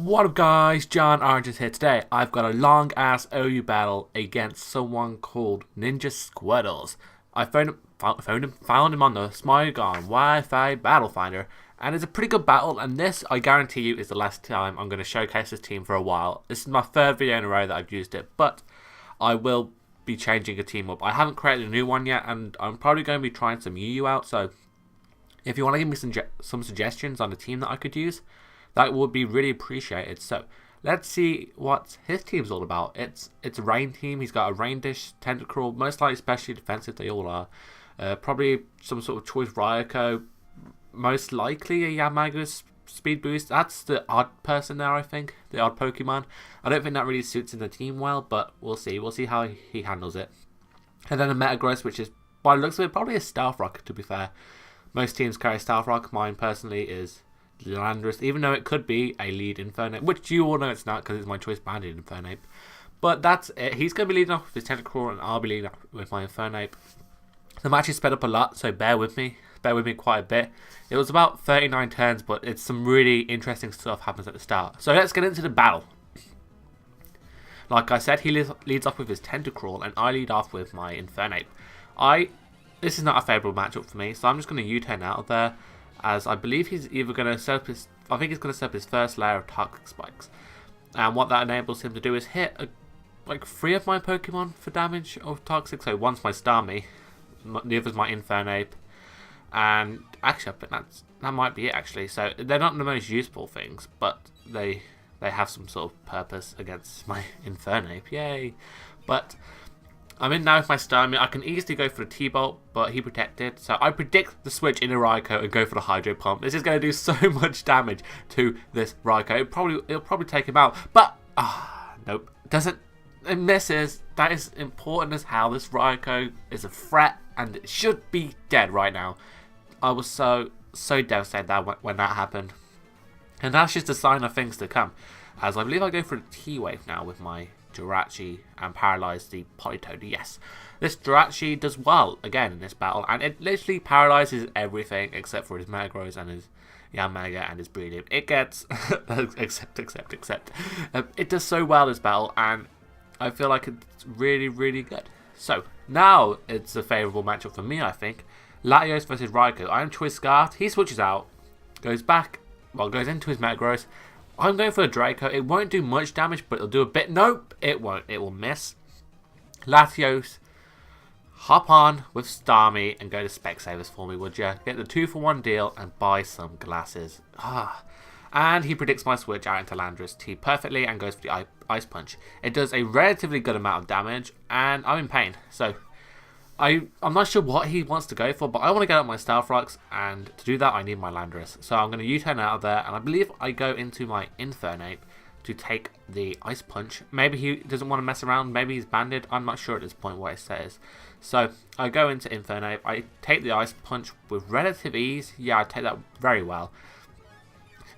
What up guys, JohnOrigins here. Today I've got a long ass OU battle against someone called Ninja Squirtles. I found him on the Smogon Wi-Fi battle finder, and it's a pretty good battle, and this, I guarantee you, is the last time I'm going to showcase this team for a while. This is my third video in a row that I've used it, but I will be changing a team up. I haven't created a new one yet, and I'm probably going to be trying some UU out, so if you want to give me some suggestions on the team that I could use, that would be really appreciated. So let's see what his team's all about. It's a rain team. He's got a rain dish, tentacle, most likely especially defensive. They all are. Probably some sort of choice Ryoko. Most likely a Yamaga's speed boost. That's the odd person there, I think. The odd Pokemon. I don't think that really suits in the team well, but we'll see. We'll see how he handles it. And then a Metagross, which is, by the looks of it, probably a Stealth Rock, to be fair. Most teams carry Stealth Rock. Mine personally is Landorus, even though it could be a lead Infernape, which you all know it's not because it's my choice banded Infernape. But that's it. He's going to be leading off with his Tentacruel, and I'll be leading off with my Infernape. The match is sped up a lot, so bear with me. Bear with me quite a bit. It was about 39 turns, but it's some really interesting stuff happens at the start. So let's get into the battle. Like I said, he leads off with his Tentacruel, and I lead off with my Infernape. This is not a favourable matchup for me, so I'm just going to U-turn out of there, as I believe he's either going to set up his, I think he's going to set up his first layer of Toxic Spikes. And what that enables him to do is hit like 3 of my Pokemon for damage of Toxic. So one's my Starmie, the other's my Infernape, and actually I think that might be it actually. So they're not the most useful things, but they have some sort of purpose against my Infernape. Yay! But I'm in now with my Starmie. I can easily go for the T-Bolt, but he protected. So I predict the switch in a Raikou and go for the Hydro Pump. This is going to do so much damage to this Raikou. It'll probably take him out. But, nope. It misses. That is important as how this Raikou is a threat and it should be dead right now. I was so devastated when that happened. And that's just a sign of things to come. As I believe I go for the T-Wave now with my Jirachi and paralyze the Politoed. Yes, this Jirachi does well again in this battle, and it literally paralyzes everything except for his Metagross and his Yamaga and his Breeding. It gets except it does so well this battle, and I feel like it's really good. So now it's a favorable matchup for me, I think. Latios versus Raikou. I am Choice Scarfed. He switches out, goes into his Metagross. I'm going for a Draco. It won't do much damage, but it'll do a bit. Nope, it won't. It will miss. Latios, hop on with Starmie and go to Specsavers for me, would you? Get the 2-for-1 deal and buy some glasses. And he predicts my switch out into Landorus T perfectly and goes for the Ice Punch. It does a relatively good amount of damage, and I'm in pain. So I'm not sure what he wants to go for, but I want to get up my Stealth Rocks, and to do that I need my Landorus. So I'm going to U-turn out of there, and I believe I go into my Infernape to take the Ice Punch. Maybe he doesn't want to mess around, maybe he's banded, I'm not sure at this point what it says. So I go into Infernape, I take the Ice Punch with relative ease. Yeah, I take that very well.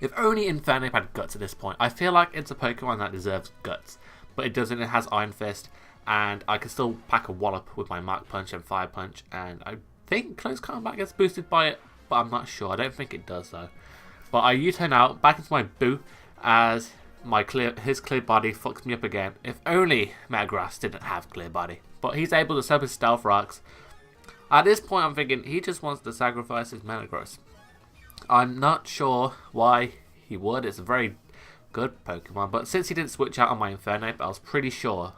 If only Infernape had Guts at this point. I feel like it's a Pokemon that deserves Guts, but it doesn't. It has Iron Fist. And I can still pack a wallop with my Mark Punch and Fire Punch. And I think Close Combat gets boosted by it, but I'm not sure. I don't think it does though. But I U-turn out back into my Boo as his Clear Body fucks me up again. If only Metagross didn't have Clear Body. But he's able to set up his Stealth Rocks. At this point I'm thinking he just wants to sacrifice his Metagross. I'm not sure why he would. It's a very good Pokemon. But since he didn't switch out on my Infernape, I was pretty sure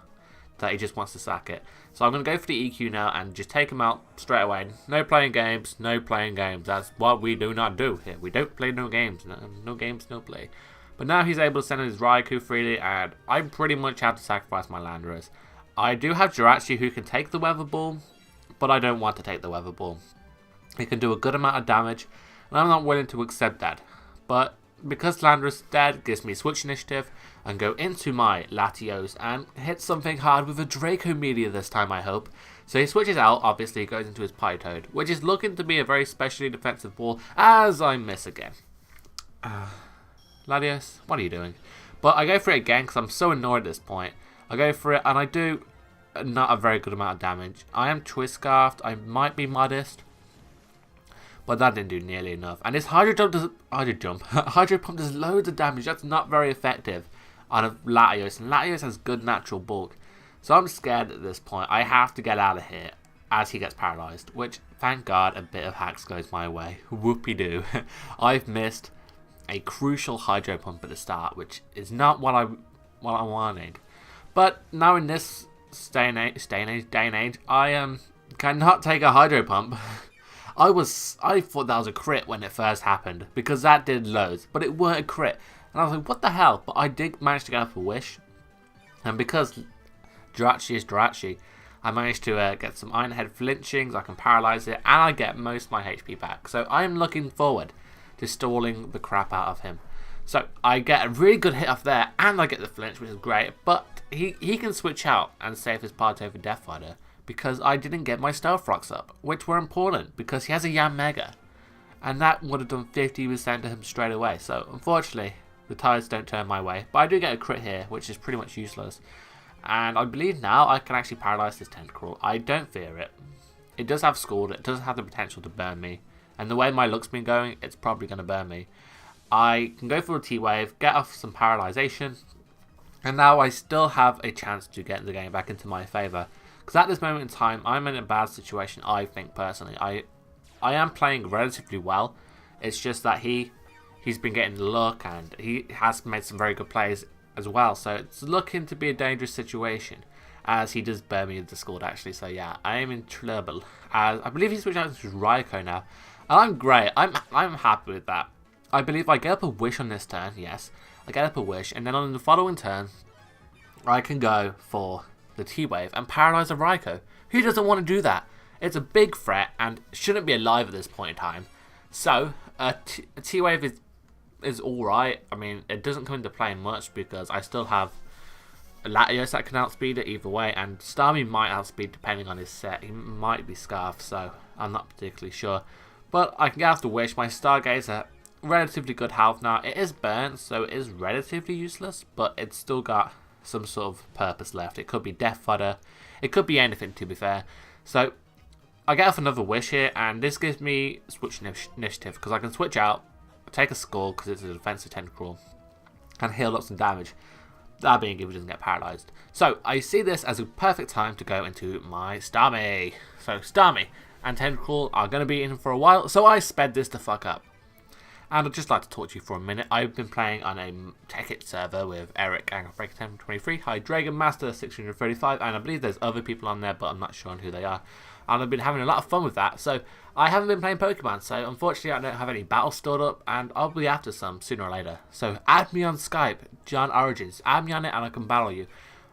that he just wants to sack it. So I'm going to go for the EQ now and just take him out straight away. No playing games, no playing games. That's what we do not do here. We don't play no games. No games, no play. But now he's able to send in his Raikou freely, and I pretty much have to sacrifice my Landorus. I do have Jirachi who can take the Weather Ball, but I don't want to take the Weather Ball. It can do a good amount of damage, and I'm not willing to accept that. But because Landorus is dead, gives me Switch Initiative and go into my Latios and hit something hard with a Draco Meteor this time, I hope. So he switches out, obviously goes into his Politoed, which is looking to be a very specially defensive ball, as I miss again. Latios, what are you doing? But I go for it again because I'm so annoyed at this point. I go for it and I do not a very good amount of damage. I am Choice Scarfed, I might be modest, but that didn't do nearly enough. And this Hydro Pump does loads of damage. That's not very effective on a Latios, and Latios has good natural bulk. So I'm scared at this point. I have to get out of here as he gets paralyzed, which, thank God, a bit of hacks goes my way. Whoopie-doo. I've missed a crucial Hydro Pump at the start, which is not what I wanted. But now in this day and age, I cannot take a Hydro Pump. I thought that was a crit when it first happened, because that did loads, but it weren't a crit. And I was like, what the hell? But I did manage to get up a wish, and because Jirachi is Jirachi, I managed to get some Iron Head flinchings, I can paralyze it, and I get most of my HP back. So I am looking forward to stalling the crap out of him. So I get a really good hit off there, and I get the flinch, which is great, but he can switch out and save his part over Death Fighter, because I didn't get my Stealth Rocks up, which were important, because he has a Yanmega, and that would have done 50% to him straight away. So unfortunately, the tides don't turn my way, but I do get a crit here, which is pretty much useless. And I believe now I can actually paralyze this Tentacruel. I don't fear it. It does have Scald, it does have the potential to burn me, and the way my luck's been going, it's probably going to burn me. I can go for a T-Wave, get off some paralyzation, and now I still have a chance to get the game back into my favour. Because at this moment in time, I'm in a bad situation, I think, personally. I am playing relatively well. It's just that he's been getting the luck, and he has made some very good plays as well. So it's looking to be a dangerous situation, as he does burn me with the Scald, actually. So yeah, I am in trouble. As I believe he's switched out to Raikou now. And I'm great. I'm happy with that. I believe I get up a wish on this turn, yes. I get up a wish, and then on the following turn, I can go for the T-Wave and paralyze a Raikou. Who doesn't want to do that? It's a big threat and shouldn't be alive at this point in time. So, a T-Wave is alright. I mean, it doesn't come into play much because I still have Latios that can outspeed it either way, and Starmie might outspeed depending on his set. He might be Scarf, so I'm not particularly sure. But I can get off the wish. My Stargazer, relatively good health now. It is burnt, so it is relatively useless, but it's still got some sort of purpose left. It could be Death Fodder, it could be anything, to be fair. So I get off another wish here, and this gives me switch initiative, because I can switch out, take a Skull because it's a defensive Tentacruel, and heal up some damage. That being if he doesn't get paralyzed. So I see this as a perfect time to go into my Starmie. So Starmie and Tentacruel are going to be in for a while, so I sped this the fuck up. And I'd just like to talk to you for a minute. I've been playing on a Tekkit server with Eric, Breaker 1023, High Dragon Master 635, and I believe there's other people on there, but I'm not sure on who they are. And I've been having a lot of fun with that. So I haven't been playing Pokemon, so unfortunately I don't have any battles stored up, and I'll be after some sooner or later. So add me on Skype, JohnOrigins. Add me on it and I can battle you.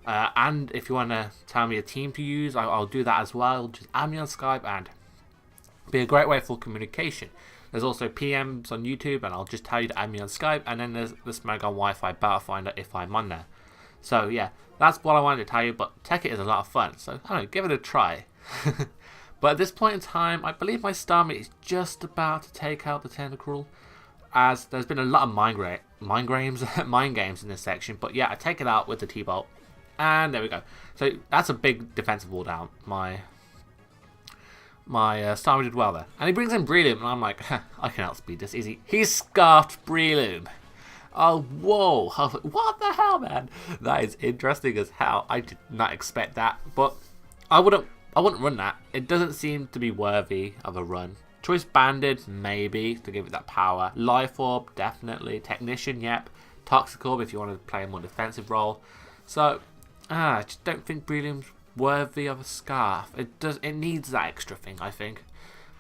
And if you want to tell me a team to use, I'll do that as well. Just add me on Skype, and be a great way for communication. There's also PMs on YouTube, and I'll just tell you to add me on Skype, and then there's the Smogon Wi-Fi Battle Finder if I'm on there. So yeah, that's what I wanted to tell you, but Tekkit is a lot of fun, so I don't know, give it a try. But at this point in time, I believe my Starmie is just about to take out the Tentacruel, as there's been a lot of mind games in this section, but yeah, I take it out with the T-Bolt, and there we go. So that's a big defensive wall down. My Starmie did well there. And he brings in Breloom, and I'm like, I can outspeed this easy. He's scarfed Breloom. Oh, whoa. I was like, what the hell, man? That is interesting as hell. I did not expect that. But I wouldn't run that. It doesn't seem to be worthy of a run. Choice Banded, maybe, to give it that power. Life Orb, definitely. Technician, yep. Toxic Orb, if you want to play a more defensive role. So, I just don't think Breloom's worthy of a Scarf. It needs that extra thing, I think.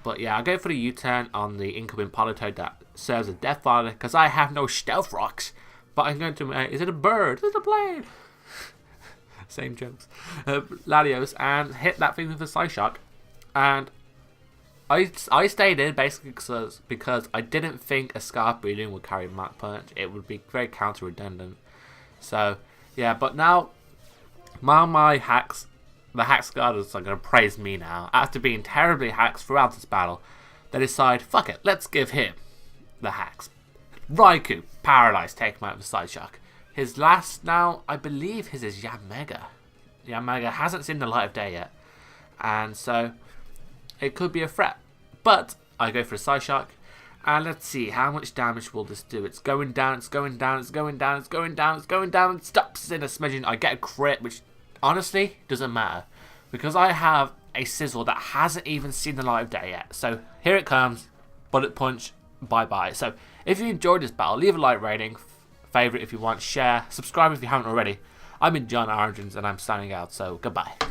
But yeah, I'll go for the U-turn on the incoming Politoed that serves as Death Fighter, because I have no Stealth Rocks. But I'm going to, is it a bird? Is it a plane? Same jokes. Latios, and hit that thing with a Psyshock. And I stayed in basically because I didn't think a Scarf Breloom would carry Mach Punch. It would be very counter redundant. So yeah, but now my hacks. The Hax Guardians are going to praise me now. After being terribly hacked throughout this battle, they decide, fuck it, let's give him the hacks. Raikou, paralyzed, take him out with a Side Shock. His last now, I believe his is Yanmega. Yanmega hasn't seen the light of day yet. And so, it could be a threat. But, I go for a Psyshock. And let's see, how much damage will this do? It's going down, it's going down, it's going down, it's going down, it's going down. It stops in a smidgen. I get a crit, which honestly doesn't matter. Because I have a Sizzle that hasn't even seen the light of day yet. So here it comes. Bullet Punch. Bye-bye. So if you enjoyed this battle, leave a like rating. Favorite if you want. Share. Subscribe if you haven't already. I've been JohnOrigins and I'm signing out. So goodbye.